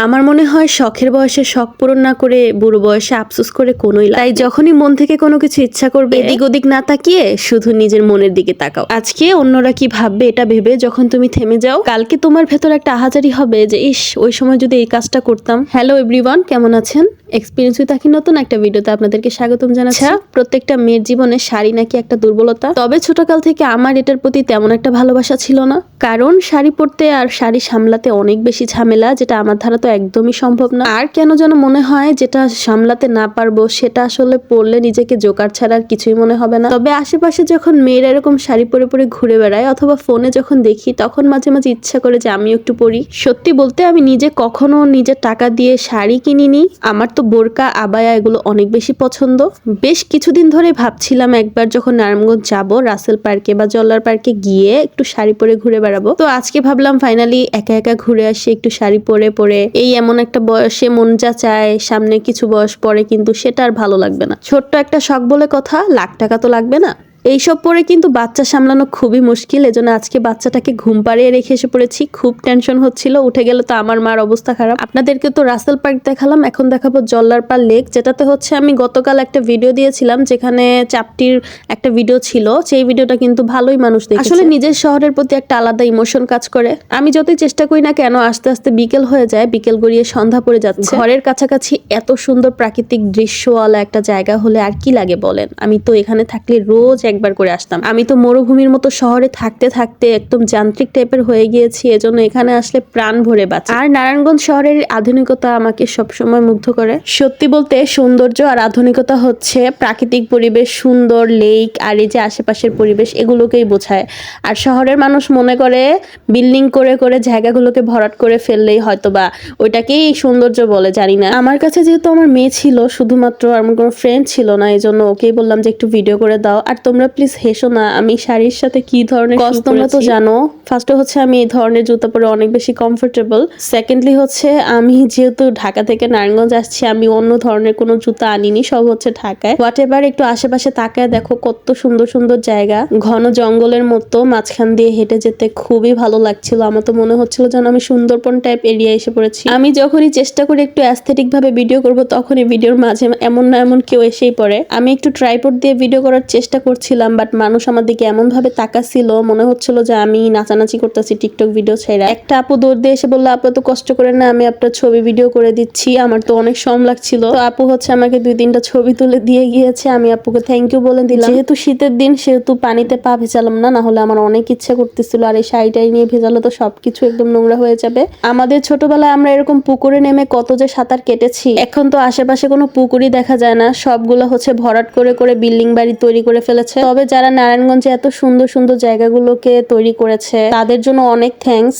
আমার মনে হয় শখের বয়সে শখ পূরণ না করে বুড়ো বয়সে আফসোস করে কোনোই লাভ নেই। তাই যখনই মন থেকে কোনো কিছু ইচ্ছা করবে এদিক ওদিক না তাকিয়ে শুধু নিজের মনের দিকে তাকাও। আজকে অন্যরা কি ভাববে এটা ভেবে যখন তুমি থেমে যাও, কালকে তোমার ভেতর একটা আহাজারি হবে যে ইস ওই সময় যদি এই কাজটা করতাম। হ্যালো এভরিওয়ান, কেমন আছেন? এক্সপিরিয়েন্স উইথ আঁখি নতুন একটা ভিডিওতে আপনাদেরকে স্বাগতম জানাচ্ছি। প্রত্যেকটা মেয়ের জীবনে শাড়ি নাকি একটা দুর্বলতা, তবে ছোটকাল থেকে আমার এটার প্রতি তেমন একটা ভালোবাসা ছিল না, কারণ শাড়ি পরতে আর শাড়ি সামলাতে অনেক বেশি ঝামেলা, যেটা আমার ধারা তো একদমই সম্ভব না। আর কেন যেন মনে হয় যেটা সামলাতে না পারবো সেটা আসলে পরলে নিজেকে জোকার ছাড়া আর কিছুই মনে হবে না। তবে আশেপাশে যখন মেয়েরা এরকম শাড়ি পরে পরে ঘুরে বেড়ায় অথবা ফোনে যখন দেখি, তখন মাঝে মাঝে ইচ্ছা করে যে আমিও একটু পরি। সত্যি বলতে আমি নিজে কখনো নিজের টাকা দিয়ে শাড়ি কিনিনি। আমার তো বোরকা আবায়া এগুলো অনেক বেশি পছন্দ। বেশ কিছুদিন ধরে ভাবছিলাম একবার যখন নারায়ণগঞ্জ যাব রাসেল পার্কে বা জল্লার পার্কে গিয়ে একটু শাড়ি পরে ঘুরে বেড়াবো। তো আজকে ভাবলাম ফাইনালি একা একা ঘুরে আসি একটু শাড়ি পরে পরে। এই এমন একটা বয়সে মন যা চায়, সামনে কিছু বয়স পরে কিন্তু সেটা আর ভালো লাগবে না। ছোট্ট একটা শখ বলে কথা, লাখ টাকা তো লাগবে না। এইসব পরে কিন্তু বাচ্চা সামলানো খুবই মুশকিল, এজন্য আজকে বাচ্চাটাকে ঘুম পাড়িয়ে রেখে এসে পড়েছি। খুব টেনশন হচ্ছিল, উঠে গেলে তো আমার মার অবস্থা খারাপ। আপনাদেরকে তো রাসেল পার্ক দেখালাম, এখন দেখাবো জল্লার পার লেক, যেটাতে হচ্ছে আমি গতকাল একটা ভিডিও দিয়েছিলাম যেখানে চাপটির একটা ভিডিও ছিল। সেই ভিডিওটা কিন্তু ভালোই মানুষ দেখেছে। আসলে নিজের শহরের প্রতি একটা আলাদা ইমোশন কাজ করে। আমি যতই চেষ্টা করি না কেন আস্তে আস্তে বিকেল হয়ে যায়, বিকেল গড়িয়ে সন্ধ্যা পড়ে যাচ্ছে। ঘরের কাছাকাছি এত সুন্দর প্রাকৃতিক দৃশ্যওয়ালা একটা জায়গা হলে আর কি লাগে বলেন। আমি তো এখানে থাকলে রোজ একবার করে আসতাম। আমি তো মরুভূমির মতো শহরে থাকতে থাকতে একদম যান্ত্রিক টাইপের হয়ে গিয়েছি, এজন্য এখানে আসলে প্রাণ ভরে বাঁচি। আর নারায়ণগঞ্জ শহরের আধুনিকতা আমাকে সবসময় মুগ্ধ করে। সত্যি বলতে সৌন্দর্য আর আধুনিকতা হচ্ছে প্রাকৃতিক পরিবেশ, সুন্দর লেক আর এই যে আশেপাশের পরিবেশ, এগুলোকেই বোঝায়। আর শহরের মানুষ মনে করে বিল্ডিং করে করে জায়গাগুলোকে ভরাট করে ফেললেই হয়তোবা ওইটাকেই সৌন্দর্য বলে, জানি না। আমার কাছে যেহেতু আমার মেয়ে ছিল শুধুমাত্র, আমার কোনো ফ্রেন্ড ছিল না, এই জন্য ওকেই বললাম যে একটু ভিডিও করে দাও। আর তোমরা প্লিজ হেসো না, আমি শাড়ির সাথে কি ধরনের শু তোমরা তো জানো। ফার্স্টে হচ্ছে আমি এই ধরনের জুতা পরে অনেক বেশি কমফোর্টেবল। সেকেন্ডলি হচ্ছে আমি যেহেতু ঢাকা থেকে নারায়ণগঞ্জ আসছি, আমি অন্য ধরনের কোনো জুতা আনিনি, সব হচ্ছে ঢাকায়। হোয়াট এভার, একটু আশেপাশে তাকায় দেখো কত সুন্দর সুন্দর জায়গা, ঘন জঙ্গলের মতো মাঝখান দিয়ে হেঁটে যেতে খুবই ভালো লাগছিল। আমার তো মনে হচ্ছিল যেন আমি সুন্দরবন টাইপ এরিয়া এসে পড়েছি। আমি যখনই চেষ্টা করি একটু অ্যাস্থেটিক ভাবে ভিডিও করব, তখনই ভিডিওর মাঝে এমন না এমন কেউ এসেই পড়ে। আমি একটু ট্রাইপড দিয়ে ভিডিও করার চেষ্টা করছিলাম, বাট মানুষ আমার দিকে এমন ভাবে তাকাচ্ছিল, মনে হচ্ছিল যে আমি নাচানাচি করতেছি টিকটক ভিডিও ছেড়ে। একটা আপু দৌড় দিয়ে এসে বললো, আপু তো কষ্ট করে না, আমি আপনার ছবি ভিডিও করে দিচ্ছি। আমার তো অনেক শরম লাগছিল, তো আপু হচ্ছে আমাকে 2-3টা ছবি তুলে দিয়ে গিয়েছে। আমি আপুকে থ্যাংক ইউ বলে দিলাম। যেহেতু শীতের দিন সেহেতু পানিতে পা ভেজালাম না, না হলে আমার অনেক ইচ্ছা করতেছিল। আর এই শাড়িটাই নিয়ে ভেজালে তো সবকিছু একদম নোংরা হয়ে যাবে। আমাদের ছোটবেলায় আমরা এরকম পুকুরে নেমে কত যে সাঁতার কেটেছি, এখন তো আশেপাশে কোনো পুকুরই দেখা যায় না, সবগুলো হচ্ছে ভরাট করে করে বিল্ডিং বাড়ি তৈরি করে ফেলেছে। তবে যারা নারায়ণগঞ্জে এত সুন্দর সুন্দর জায়গাগুলোকে তৈরি করেছে তাদের জন্য অনেক থ্যাঙ্কস।